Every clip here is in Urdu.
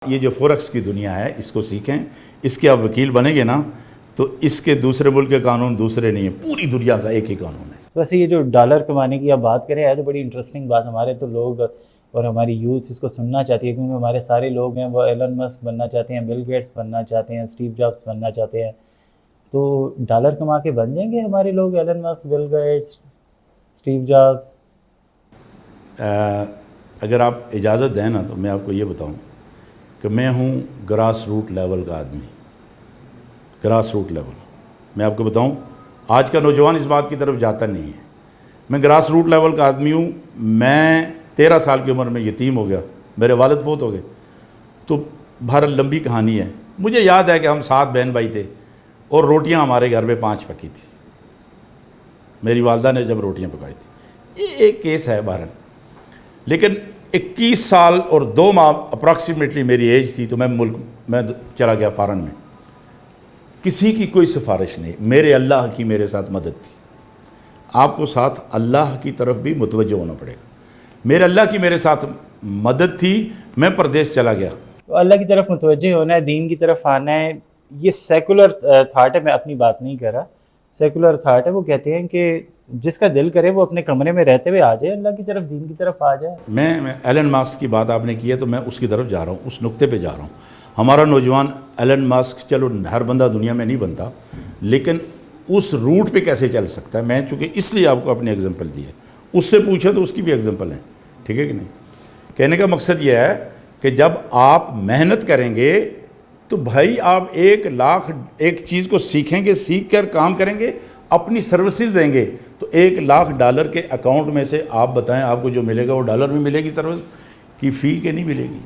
یہ جو فورکس کی دنیا ہے اس کو سیکھیں، اس کے آپ وکیل بنیں گے نا تو اس کے دوسرے ملک کے قانون دوسرے نہیں ہیں، پوری دنیا کا ایک ہی قانون ہے۔ ویسے یہ جو ڈالر کمانے کی آپ بات کریں ہے تو بڑی انٹرسٹنگ بات، ہمارے تو لوگ اور ہماری یوتھ اس کو سننا چاہتی ہے، کیونکہ ہمارے سارے لوگ ہیں وہ ایلن مسک بننا چاہتے ہیں، بل گیٹس بننا چاہتے ہیں، اسٹیو جابس بننا چاہتے ہیں، تو ڈالر کما کے بن جائیں گے ہمارے لوگ ایلن مسک، بل گیٹس، اسٹیو جابس؟ اگر آپ اجازت دیں نا تو میں آپ کو یہ بتاؤں کہ میں ہوں گراس روٹ لیول کا آدمی، گراس روٹ لیول۔ میں آپ کو بتاؤں آج کا نوجوان اس بات کی طرف جاتا نہیں ہے۔ میں گراس روٹ لیول کا آدمی ہوں۔ میں 13 سال کی عمر میں یتیم ہو گیا، میرے والد فوت ہو گئے، تو بہرحال لمبی کہانی ہے۔ مجھے یاد ہے کہ ہم 7 بہن بھائی تھے اور روٹیاں ہمارے گھر میں 5 پکی تھی، میری والدہ نے جب روٹیاں پکائی تھی۔ یہ ایک کیس ہے بہرحال، لیکن 21 سال اور 2 ماہ اپراکسیمیٹلی میری ایج تھی تو میں چلا گیا فارن میں۔ کسی کی کوئی سفارش نہیں، میرے اللہ کی میرے ساتھ مدد تھی۔ آپ کو ساتھ اللہ کی طرف بھی متوجہ ہونا پڑے گا۔ میرے اللہ کی میرے ساتھ مدد تھی، میں پردیس چلا گیا۔ تو اللہ کی طرف متوجہ ہونا ہے، دین کی طرف آنا ہے، یہ سیکولر تھاٹ ہے، میں اپنی بات نہیں کر رہا، سیکولر تھاٹ ہے۔ وہ کہتے ہیں کہ جس کا دل کرے وہ اپنے کمرے میں رہتے ہوئے آ جائے اللہ کی طرف، دین کی طرف آ جائے۔ میں ایلن ماسک کی بات آپ نے کی ہے تو میں اس کی طرف جا رہا ہوں، اس نقطے پہ جا رہا ہوں۔ ہمارا نوجوان ایلن ماسک، چلو ہر بندہ دنیا میں نہیں بنتا، لیکن اس روٹ پہ کیسے چل سکتا ہے؟ میں چونکہ اس لیے آپ کو اپنی ایگزامپل دی ہے، اس سے پوچھیں تو اس کی بھی ایگزامپل ہے، ٹھیک ہے کہ نہیں؟ کہنے کا مقصد یہ ہے کہ جب آپ محنت کریں گے تو بھائی آپ 1 لاکھ ایک چیز کو سیکھیں گے، سیکھ کر کام کریں گے، اپنی سروسز دیں گے تو $1,00,000 کے اکاؤنٹ میں سے آپ بتائیں آپ کو جو ملے گا وہ ڈالر میں ملے گی سروس کی فی کہ نہیں ملے گی؟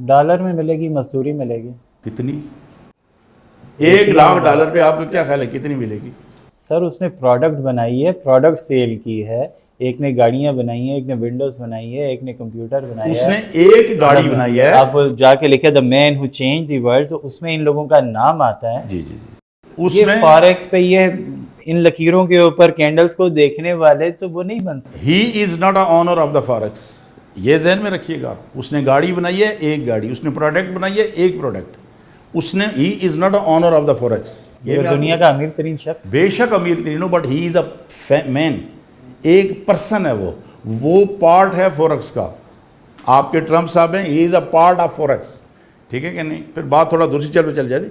ڈالر میں ملے گی، مزدوری ملے گی۔ کتنی؟ $1,00,000 پہ آپ کو کیا خیال ہے کتنی ملے گی؟ سر اس نے پروڈکٹ بنائی ہے، پروڈکٹ سیل کی ہے، ایک نے گاڑیاں بنائی ہیں، ایک نے ونڈوز بنائی ہے، ایک نے کمپیوٹر بنائی ہے۔ اس نے ایک گاڑی بنائی ہے، آپ جا کے لکھے دا مین ہو چینج دی ورلڈ، تو اس میں ان لوگوں کا نام آتا ہے۔ جی جی جی۔ یہ فاریکس پہ یہ ان لکیروں کے اوپر کینڈلز کو دیکھنے والے تو وہ نہیں بن سکتے۔ He is not a owner of the forex, یہ ذہن میں رکھیے گا۔ اس نے گاڑی بنائی ہے، ایک گاڑی، اس نے پروڈکٹ بنائی ہے، ایک پروڈکٹ، اس نے he is not a owner of the forex. یہ دنیا کا امیر ترین شخص، بے شک امیر ترین ہو، بٹ ہی از اے مین، ایک پرسن ہے، وہ پارٹ ہے فورکس کا۔ آپ کے ٹرمپ صاحب ہیں، ہی از اے پارٹ آف فورکس، ٹھیک ہے کہ نہیں؟ پھر بات تھوڑا دوسری چل جاتی،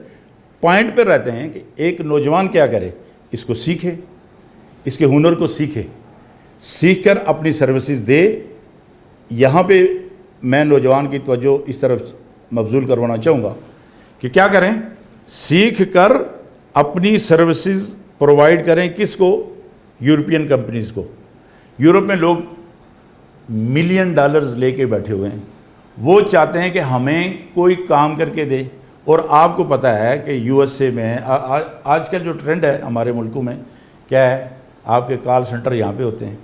پوائنٹ پہ رہتے ہیں کہ ایک نوجوان کیا کرے، اس کو سیکھے، اس کے ہنر کو سیکھے، سیکھ کر اپنی سروسز دے۔ یہاں پہ میں نوجوان کی توجہ اس طرف مبذول کروانا چاہوں گا کہ کیا کریں، سیکھ کر اپنی سروسز پرووائڈ کریں۔ کس کو؟ یورپین کمپنیز کو۔ یورپ میں لوگ $1 ملین لے کے بیٹھے ہوئے ہیں، وہ چاہتے ہیں کہ ہمیں کوئی کام کر کے دے۔ اور آپ کو پتہ ہے کہ USA میں آج کل جو ٹرینڈ ہے ہمارے ملکوں میں کیا ہے، آپ کے کال سنٹر یہاں پہ ہوتے ہیں،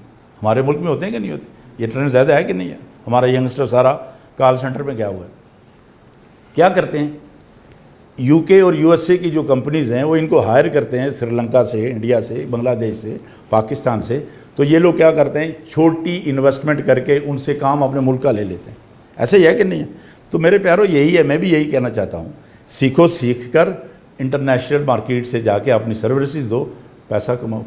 ہمارے ملک میں ہوتے ہیں کہ نہیں ہوتے؟ یہ ٹرینڈ زیادہ ہے کہ نہیں ہے؟ ہمارا ینگسٹر سارا کال سنٹر میں گیا ہوا ہے۔ کیا کرتے ہیں؟ UK اور USA کی جو کمپنیز ہیں وہ ان کو ہائر کرتے ہیں، سری لنکا سے، انڈیا سے، بنگلہ دیش سے، پاکستان سے۔ تو یہ لوگ کیا کرتے ہیں، چھوٹی انویسٹمنٹ کر کے ان سے کام اپنے ملک کا لے لیتے ہیں۔ ایسے ہی ہے کہ نہیں ہے؟ تو میرے پیارو یہی ہے، میں بھی یہی کہنا چاہتا ہوں، سیکھو، سیکھ کر انٹرنیشنل مارکیٹ سے جا کے اپنی سروسز دو، پیسہ کماؤ۔